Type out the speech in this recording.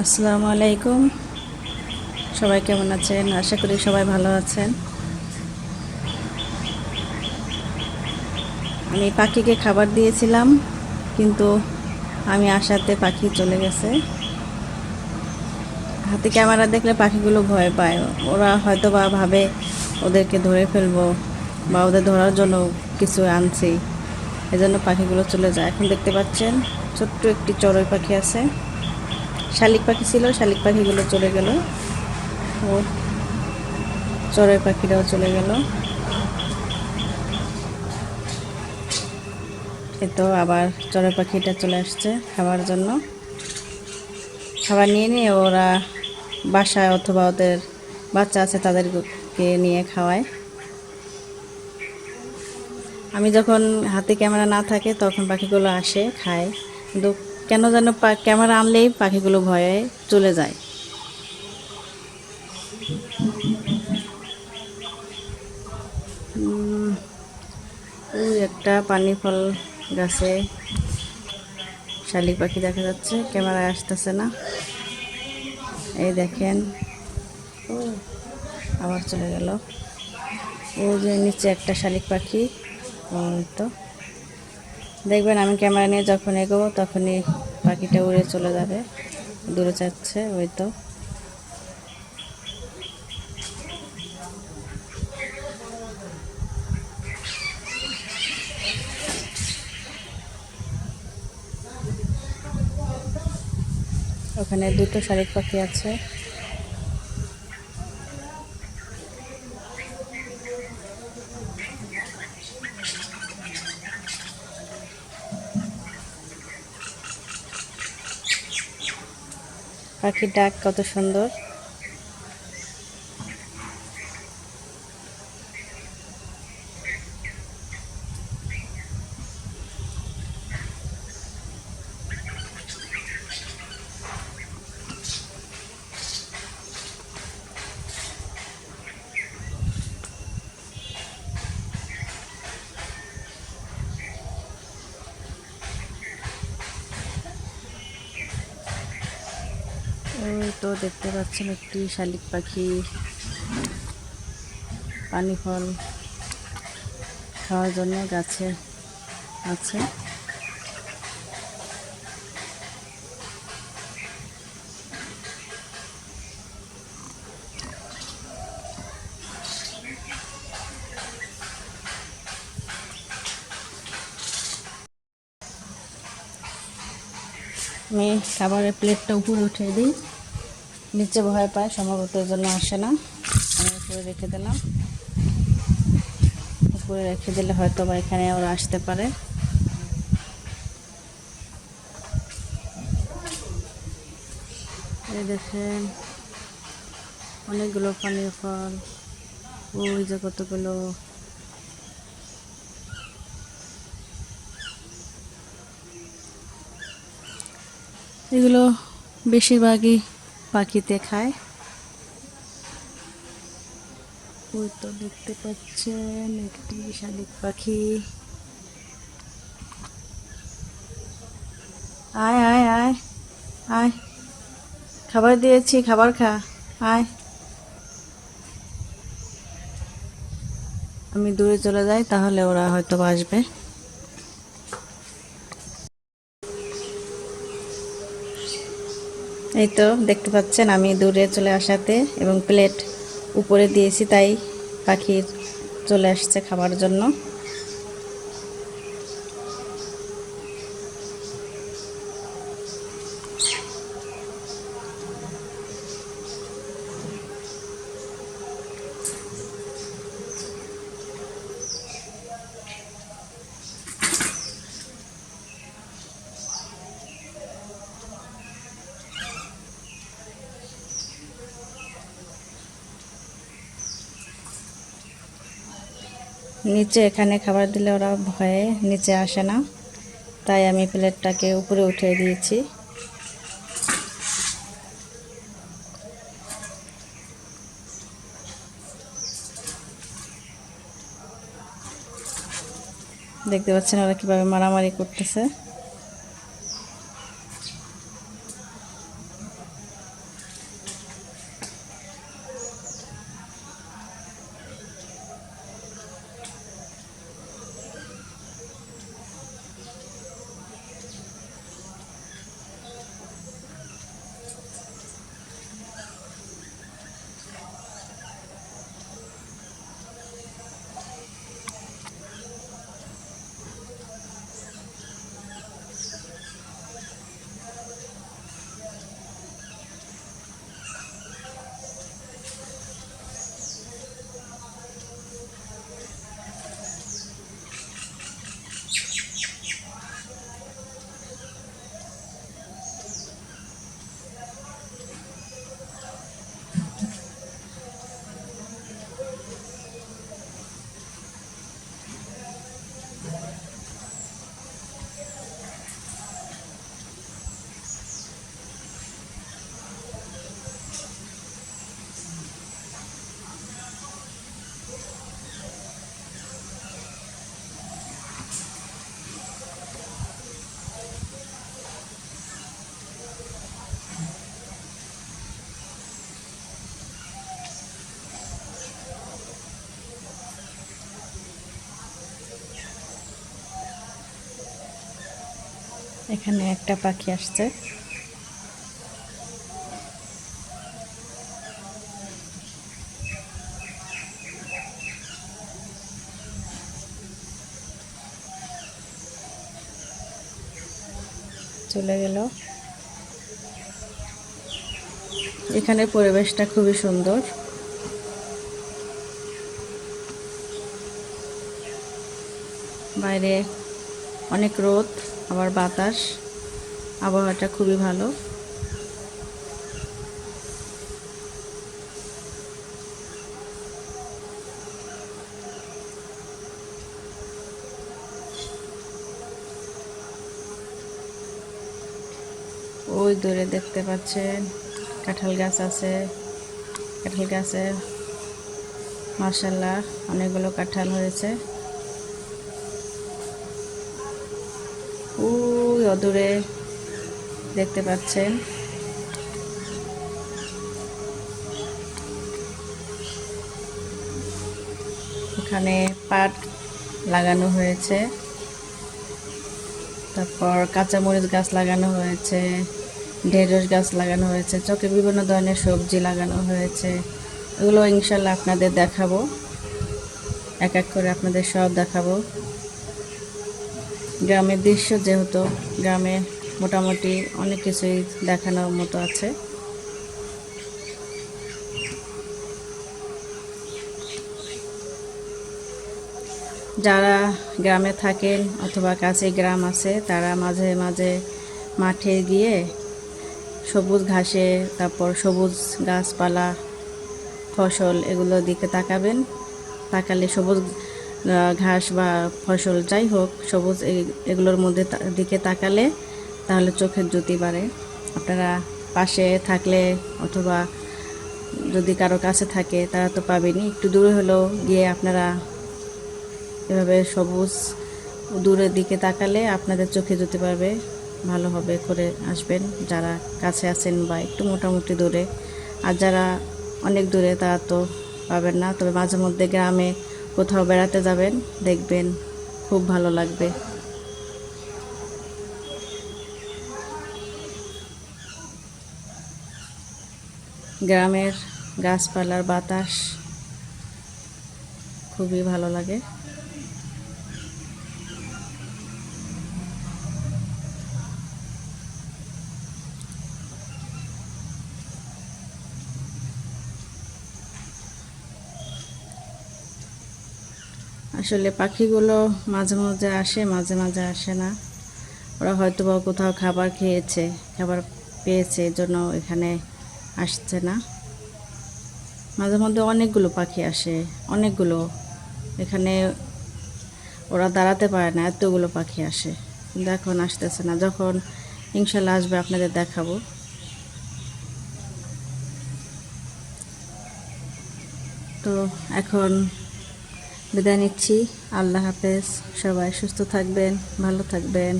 আসসালামু আলাইকুম। সবাই কেমন আছেন? আশা করি সবাই ভালো আছেন। আমি পাখিকে খাবার দিয়েছিলাম, কিন্তু আমি আসাতে পাখি চলে গেছে। হাতে ক্যামেরা দেখলে পাখিগুলো ভয় পায়। ওরা হয়তো বা ভাবে ওদেরকে ধরে ফেলবো বা ওদের ধরার জন্য কিছু আনছি, এজন্য পাখিগুলো চলে যায়। এখন দেখতে পাচ্ছেন ছোট্ট একটি চড়ুই পাখি আছে। শালিক পাখি ছিল, শালিক পাখিগুলো চলে গেল। ও চড়ুই পাখিরাও চলে গেল। এই তো আবার চড়ুই পাখিটা চলে আসছে খাবার জন্য। খাবার নিয়ে নিয়ে ওরা বাসায় অথবা ওদের বাচ্চা আছে তাদেরকে নিয়ে খাওয়ায়। আমি যখন হাতে ক্যামেরা না থাকে তখন পাখিগুলো আসে খায়, কিন্তু কেন যেন ক্যামেরা আনলেই পাখিগুলো ভয়ে চলে যায়। ওই একটা পানি ফল গাছে শালিক পাখি দেখা যাচ্ছে, ক্যামেরায় আসতেছে না। এই দেখেন, ও আবার চলে গেল। ও যে নিচে একটা শালিক পাখি। ওই তো দেখবেন আমি ক্যামেরা নিয়ে যখন এগোবো তখনই পাখিটা উড়ে চলে যাবে, দূরে যাচ্ছে। ওই তো ওখানে দুটো শালিক পাখি আছে। পাখির ডাক কত সুন্দর। ওই তো দেখতে পাচ্ছেন একটি শালিক পাখি পানি ফল খাওয়ার জন্য গাছে আছে। আমি খাবারের প্লেটটা উপরে উঠিয়ে দিই, নিচে ভয় পায়, সম্ভবত এর জন্য আসে না। আমি উপরে রেখে দিলাম। উপরে রেখে দিলে হয়তো বা এখানে ওরা আসতে পারে। এই দেখেন অনেকগুলো পানি ফল, ওই যে কতগুলো। এগুলো বেশিরভাগই পাখিতে খায়। ওই তো দেখতে পাচ্ছেন একটি শালিক পাখি। আয় আয় আয় আয়, খাবার দিয়েছি, খাবার খা, আয়। আমি দূরে চলে যাই, তাহলে ওরা হয়তো আসবে। এই তো দেখতে পাচ্ছেন আমি দূরে চলে আসাতে এবং প্লেট উপরে দিয়েছি, তাই পাখির চলে আসছে খাবার জন্য। নিচে এখানে খাবার দিলে ওরা ভয়ে নিচে আসে না, তাই আমি প্লেটটাকে উপরে উঠিয়ে দিয়েছি। দেখতে পাচ্ছেন ওরা কিভাবে মারামারি করতেছে। এখানে একটা পাখি আসছে। চলে গেল। এখানে পরিবেশটা খুবই সুন্দর। বাইরে অনেক রোদ, আবার বাতাস, আবহাওয়াটা খুবই ভালো। ওই দূরে দেখতে পাচ্ছেন কাঁঠাল গাছ আছে। কাঁঠাল গাছে মাশাআল্লাহ অনেকগুলো কাঁঠাল হয়েছে। ওই অদূরে দেখতে পাচ্ছেন ওখানে পাট লাগানো হয়েছে, তারপর কাঁচামরিচ গাছ লাগানো হয়েছে, ঢেঁড়স গাছ লাগানো হয়েছে, চকে বিভিন্ন ধরনের সবজি লাগানো হয়েছে। এগুলো ইনশাল্লাহ আপনাদের দেখাবো, এক এক করে আপনাদের সব দেখাবো। গ্রামের দৃশ্য যেহেতু, গ্রামে মোটামুটি অনেক কিছুই দেখানোর মতো আছে। যারা গ্রামে থাকেন অথবা কাছে গ্রাম আছে, তারা মাঝে মাঝে মাঠে গিয়ে সবুজ ঘাসে, তারপর সবুজ গাছপালা, ফসল এগুলোর দিকে তাকাবেন। তাকালে সবুজ ঘাস বা ফসল যাই হোক, সবুজ এগুলোর মধ্যে দিকে তাকালে তাহলে চোখের জ্যোতি বাড়ে। আপনারা পাশে থাকলে অথবা যদি কারো কাছে থাকে তারা তো পাবেনই, একটু দূরে হলেও গিয়ে আপনারা এভাবে সবুজ দূরের দিকে তাকালে আপনাদের চোখে জ্যোতি পারবে। ভালোভাবে করে আসবেন যারা কাছে আছেন বা একটু মোটামুটি দূরে। আর যারা অনেক দূরে তারা তো পাবেন না, তবে মাঝে মধ্যে গ্রামে কোথাও বেড়াতে যাবেন, দেখবেন খুব ভালো লাগবে। গ্রামের গাছপালার বাতাস খুবই ভালো লাগে। আসলে পাখিগুলো মাঝে মাঝে আসে, মাঝে মাঝে আসে না। ওরা হয়তো বা কোথাও খাবার খেয়েছে, খাবার পেয়েছে, এজন্য এখানে আসছে না। মাঝে মধ্যে অনেকগুলো পাখি আসে, অনেকগুলো। এখানে ওরা দাঁড়াতে পারে না, এতগুলো পাখি আসে, কিন্তু এখন আসতেছে না। যখন ইনশাল্লাহ আসবে আপনাদের দেখাবো। তো এখন বিদায় নিচ্ছি। আল্লাহ হাফেজ। সবাই সুস্থ থাকবেন, ভালো থাকবেন।